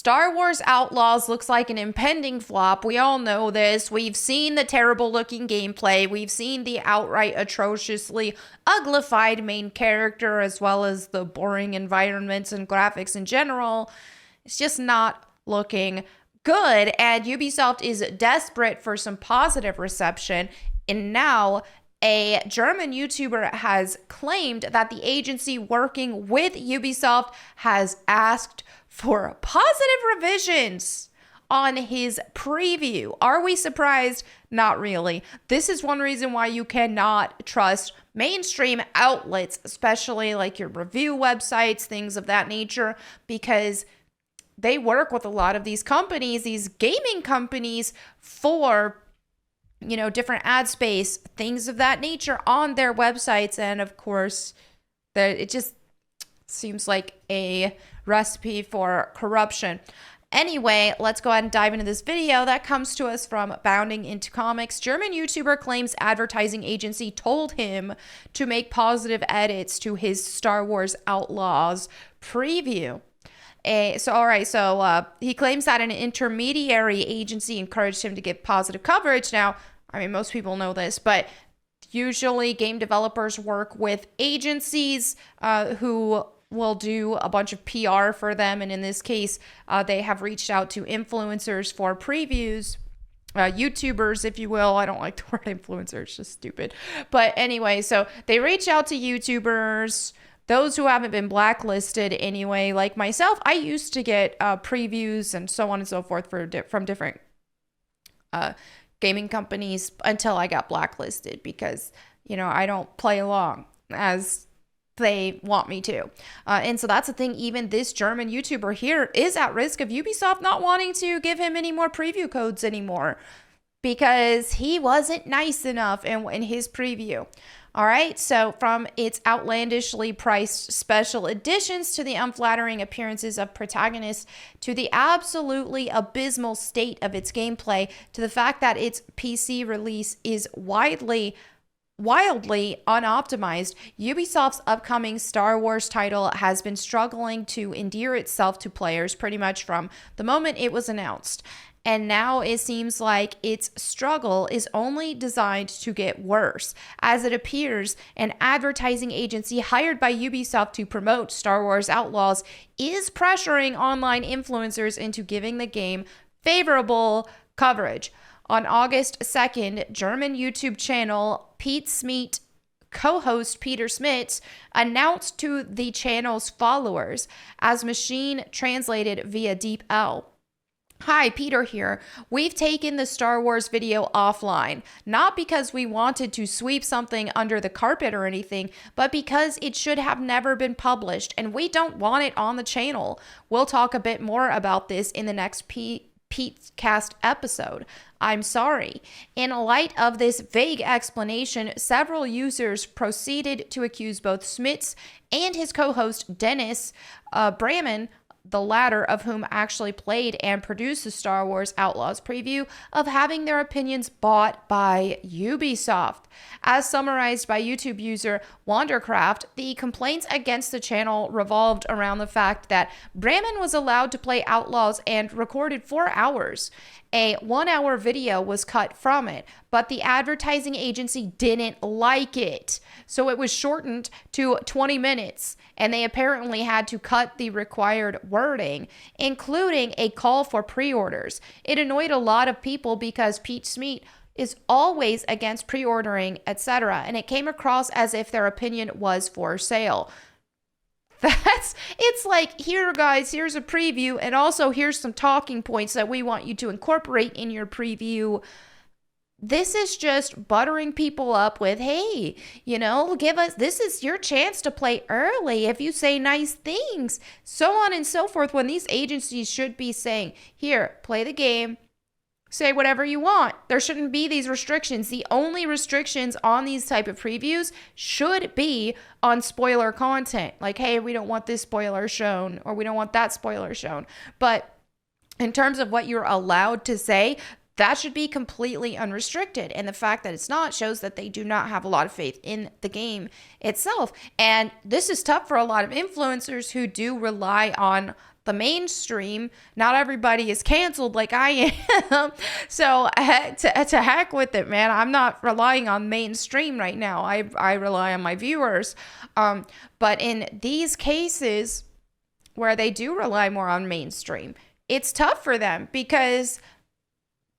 Star Wars Outlaws looks like an impending flop. We all know this. We've seen the terrible looking gameplay. We've seen the outright atrociously uglified main character, as well as the boring environments and graphics in general. It's just not looking good. And Ubisoft is desperate for some positive reception. And now a German YouTuber has claimed that the agency working with Ubisoft has asked for positive revisions on his preview. Are we surprised? Not really. This is one reason why you cannot trust mainstream outlets, especially like your review websites, things of that nature, because they work with a lot of these companies, these gaming companies, for different ad space, things of that nature on their websites. And of course, it just seems like a recipe for corruption. Anyway, let's go ahead and dive into this video that comes to us from Bounding Into Comics. German YouTuber claims advertising agency told him to make positive edits to his Star Wars Outlaws preview. So he claims that an intermediary agency encouraged him to give positive coverage. Now, I mean, most people know this, but usually game developers work with agencies who will do a bunch of PR for them. And in this case, they have reached out to influencers for previews. YouTubers, if you will. I don't like the word influencer. It's just stupid. But anyway, so they reach out to YouTubers, those who haven't been blacklisted anyway, like myself. I used to get previews and so on and so forth from different gaming companies until I got blacklisted because, I don't play along as they want me to. And so that's the thing. Even this German YouTuber here is at risk of Ubisoft not wanting to give him any more preview codes anymore because he wasn't nice enough in his preview. All right, so from its outlandishly priced special editions to the unflattering appearances of protagonists to the absolutely abysmal state of its gameplay to the fact that its PC release is wildly unoptimized, Ubisoft's upcoming Star Wars title has been struggling to endear itself to players pretty much from the moment it was announced. And now it seems like its struggle is only designed to get worse, as it appears an advertising agency hired by Ubisoft to promote Star Wars Outlaws is pressuring online influencers into giving the game favorable coverage. On August 2nd, German YouTube channel Pete Smit co-host Peter Smits announced to the channel's followers, as machine translated via DeepL. Hi, Peter here. We've taken the Star Wars video offline, not because we wanted to sweep something under the carpet or anything, but because it should have never been published and we don't want it on the channel. We'll talk a bit more about this in the next Pete's Cast episode. I'm sorry. In light of this vague explanation, several users proceeded to accuse both Smits and his co-host Dennis Braman, the latter of whom actually played and produced the Star Wars Outlaws preview, of having their opinions bought by Ubisoft. As summarized by YouTube user Wandercraft, the complaints against the channel revolved around the fact that Braman was allowed to play Outlaws and recorded 4 hours. A 1-hour video was cut from it, but the advertising agency didn't like it. So it was shortened to 20 minutes, and they apparently had to cut the required wording, including a call for pre-orders. It annoyed a lot of people because Pete Smit is always against pre-ordering, etc., and it came across as if their opinion was for sale. It's like, here guys, here's a preview, and also here's some talking points that we want you to incorporate in your preview. This is just buttering people up with, hey, this is your chance to play early if you say nice things, so on and so forth, when these agencies should be saying, here, play the game, say whatever you want. There shouldn't be these restrictions. The only restrictions on these type of previews should be on spoiler content. Like, hey, we don't want this spoiler shown, or we don't want that spoiler shown. But in terms of what you're allowed to say, that should be completely unrestricted. And the fact that it's not shows that they do not have a lot of faith in the game itself. And this is tough for a lot of influencers who do rely on the mainstream. Not everybody is canceled like I am. So to heck with it, man. I'm not relying on mainstream right now. I rely on my viewers. But in these cases where they do rely more on mainstream, it's tough for them because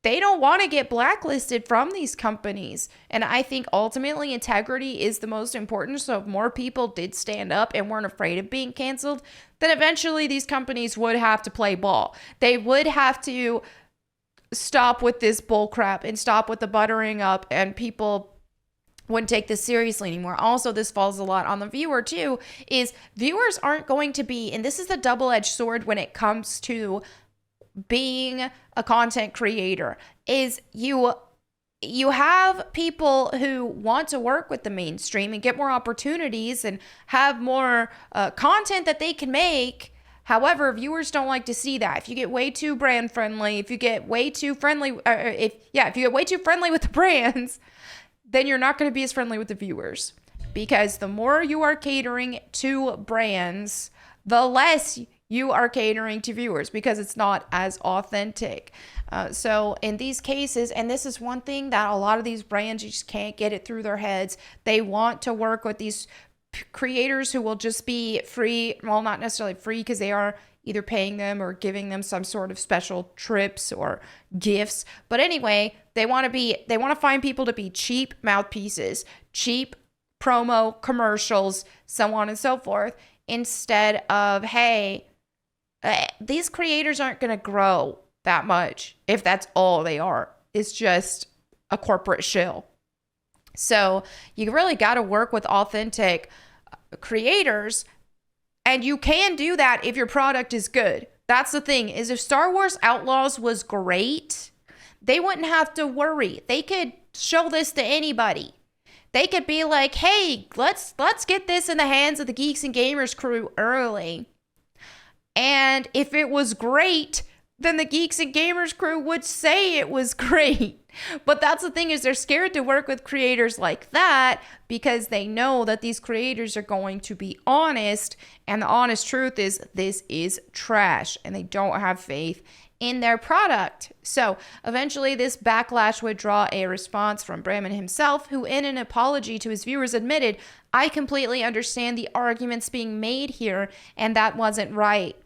they don't want to get blacklisted from these companies. And I think ultimately integrity is the most important. So if more people did stand up and weren't afraid of being canceled, then eventually these companies would have to play ball. They would have to stop with this bull crap and stop with the buttering up, and people wouldn't take this seriously anymore. Also, this falls a lot on the viewer too, is viewers aren't going to be, and this is the double-edged sword when it comes to being a content creator, is you have people who want to work with the mainstream and get more opportunities and have more content that they can make. However, viewers don't like to see that. If you get way too brand friendly, if you get way too friendly, if you get way too friendly with the brands, then you're not going to be as friendly with the viewers. Because the more you are catering to brands, the less you are catering to viewers, because it's not as authentic. So in these cases, and this is one thing that a lot of these brands, you just can't get it through their heads. They want to work with these creators who will just be free. Well, not necessarily free, because they are either paying them or giving them some sort of special trips or gifts. But anyway, they want to find people to be cheap mouthpieces, cheap promo commercials, so on and so forth, instead of, hey, these creators aren't going to grow that much if that's all they are. It's just a corporate shill. So you really got to work with authentic creators, and you can do that if your product is good. That's the thing, is if Star Wars Outlaws was great, they wouldn't have to worry. They could show this to anybody. They could be like, hey, let's get this in the hands of the Geeks and Gamers crew early. And if it was great, then the Geeks and Gamers crew would say it was great. But that's the thing, is they're scared to work with creators like that because they know that these creators are going to be honest. And the honest truth is this is trash, and they don't have faith in their product. So eventually this backlash would draw a response from Bramman himself, who in an apology to his viewers admitted, I completely understand the arguments being made here, and that wasn't right.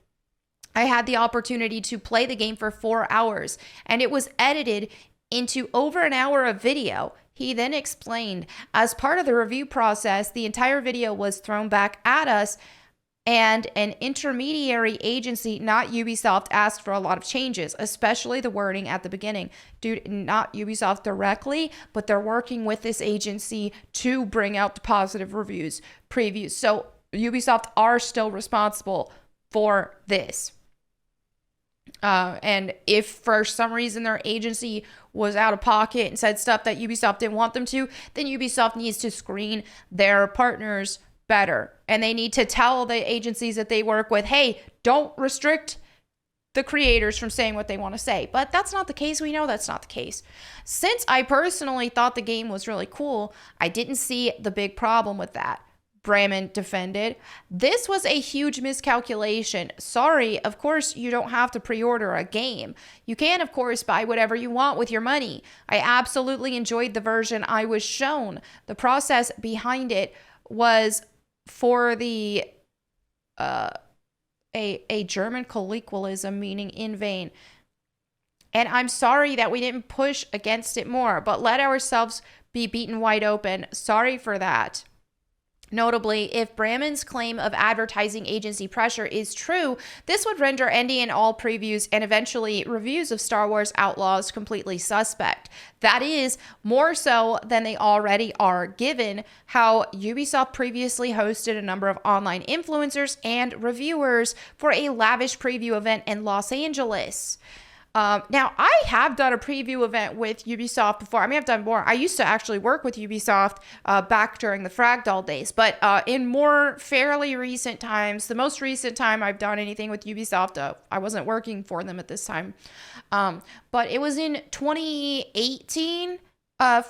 I had the opportunity to play the game for 4 hours, and it was edited into over an hour of video. He then explained, as part of the review process, the entire video was thrown back at us, and an intermediary agency, not Ubisoft, asked for a lot of changes, especially the wording at the beginning. Dude, not Ubisoft directly, but they're working with this agency to bring out the positive previews. So Ubisoft are still responsible for this. And if for some reason their agency was out of pocket and said stuff that Ubisoft didn't want them to, then Ubisoft needs to screen their partners better. And they need to tell the agencies that they work with, hey, don't restrict the creators from saying what they want to say. But that's not the case. We know that's not the case. Since I personally thought the game was really cool, I didn't see the big problem with that. Bramman defended. This was a huge miscalculation. Sorry, of course you don't have to pre-order a game. You can, of course, buy whatever you want with your money. I absolutely enjoyed the version I was shown. The process behind it was for the a German colloquialism meaning in vain. And I'm sorry that we didn't push against it more, but let ourselves be beaten wide open. Sorry for that. Notably, if Bramman's claim of advertising agency pressure is true, this would render any and all previews and eventually reviews of Star Wars Outlaws completely suspect. That is, more so than they already are, given how Ubisoft previously hosted a number of online influencers and reviewers for a lavish preview event in Los Angeles. Now, I have done a preview event with Ubisoft before. I mean, I've done more. I used to actually work with Ubisoft back during the Fragdoll days. But in more fairly recent times, the most recent time I've done anything with Ubisoft, I wasn't working for them at this time. But it was in 2018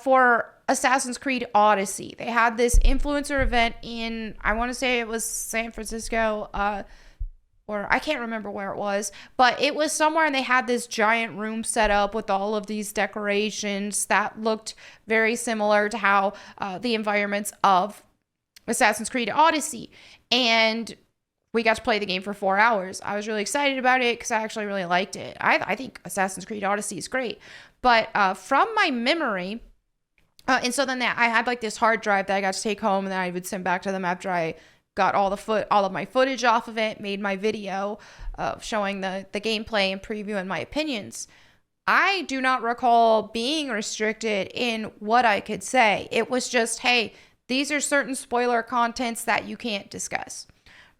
for Assassin's Creed Odyssey. They had this influencer event in, I want to say it was San Francisco. or I can't remember where it was, but it was somewhere and they had this giant room set up with all of these decorations that looked very similar to how the environments of Assassin's Creed Odyssey. And we got to play the game for 4 hours. I was really excited about it because I actually really liked it. I think Assassin's Creed Odyssey is great. But from my memory, and so then I had like this hard drive that I got to take home, and then I would send back to them after I got all of my footage off of it, made my video showing the gameplay and preview and my opinions. I do not recall being restricted in what I could say. It was just, hey, these are certain spoiler contents that you can't discuss,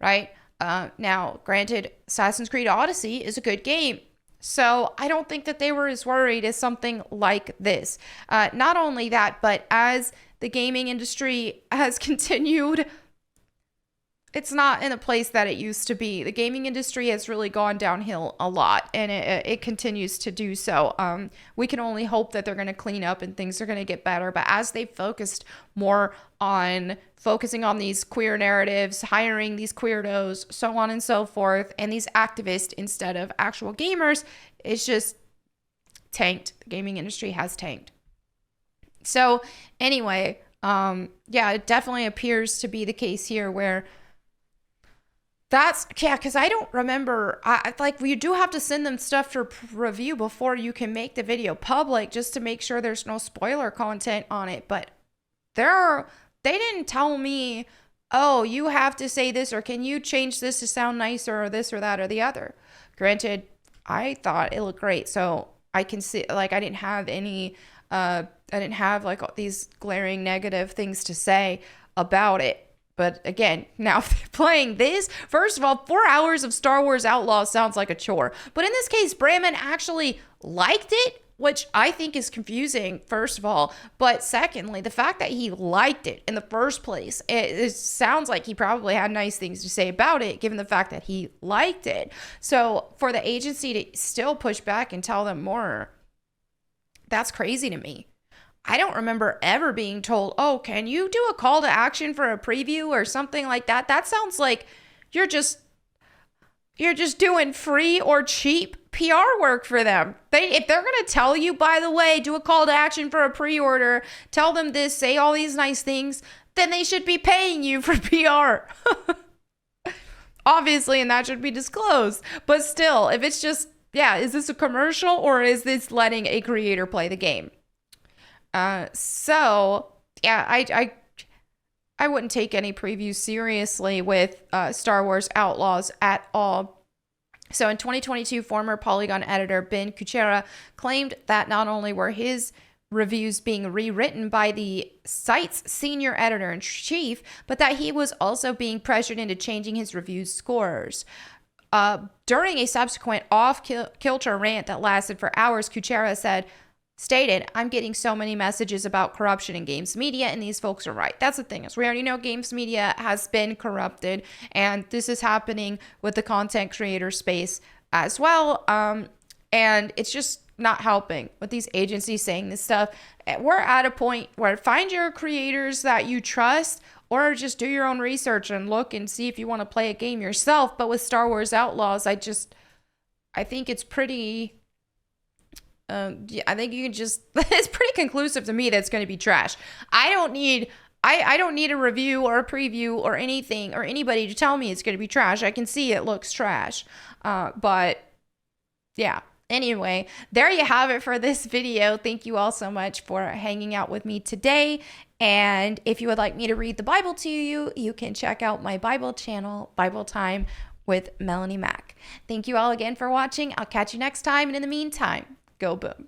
right? Now, granted, Assassin's Creed Odyssey is a good game, so I don't think that they were as worried as something like this. Not only that, but as the gaming industry has continued, it's not in a place that it used to be. The gaming industry has really gone downhill a lot, and it continues to do so. We can only hope that they're going to clean up and things are going to get better. But as they focused more on focusing on these queer narratives, hiring these queerdos, so on and so forth, and these activists instead of actual gamers, it's just tanked. The gaming industry has tanked. So anyway, yeah, it definitely appears to be the case here where because I don't remember, you do have to send them stuff for review before you can make the video public, just to make sure there's no spoiler content on it. But they didn't tell me, oh, you have to say this, or can you change this to sound nicer, or this or that or the other. Granted, I thought it looked great, so I can see, like, I didn't have like these glaring negative things to say about it. But again, now if they're playing this, first of all, 4 hours of Star Wars Outlaws sounds like a chore. But in this case, Brandman actually liked it, which I think is confusing, first of all. But secondly, the fact that he liked it in the first place, it sounds like he probably had nice things to say about it, given the fact that he liked it. So for the agency to still push back and tell them more, that's crazy to me. I don't remember ever being told, oh, can you do a call to action for a preview or something like that? That sounds like you're just doing free or cheap PR work for them. If they're going to tell you, by the way, do a call to action for a pre-order, tell them this, say all these nice things, then they should be paying you for PR. Obviously, and that should be disclosed. But still, if it's just, yeah, is this a commercial or is this letting a creator play the game? So yeah, I wouldn't take any previews seriously with Star Wars Outlaws at all. So in 2022, former Polygon editor Ben Kuchera claimed that not only were his reviews being rewritten by the site's senior editor-in-chief, but that he was also being pressured into changing his review scores. During a subsequent off-kilter rant that lasted for hours, Kuchera stated, I'm getting so many messages about corruption in games media, and these folks are right. That's the thing, is we already know games media has been corrupted, and this is happening with the content creator space as well. And it's just not helping with these agencies saying this stuff. We're at a point where find your creators that you trust, or just do your own research and look and see if you want to play a game yourself. But with Star Wars Outlaws, I think it's pretty... I think you can just, it's pretty conclusive to me that it's going to be trash. I don't need a review or a preview or anything or anybody to tell me it's going to be trash. I can see it looks trash. But yeah, anyway, there you have it for this video. Thank you all so much for hanging out with me today. And if you would like me to read the Bible to you, you can check out my Bible channel, Bible Time with Melanie Mack. Thank you all again for watching. I'll catch you next time. And in the meantime, go boom.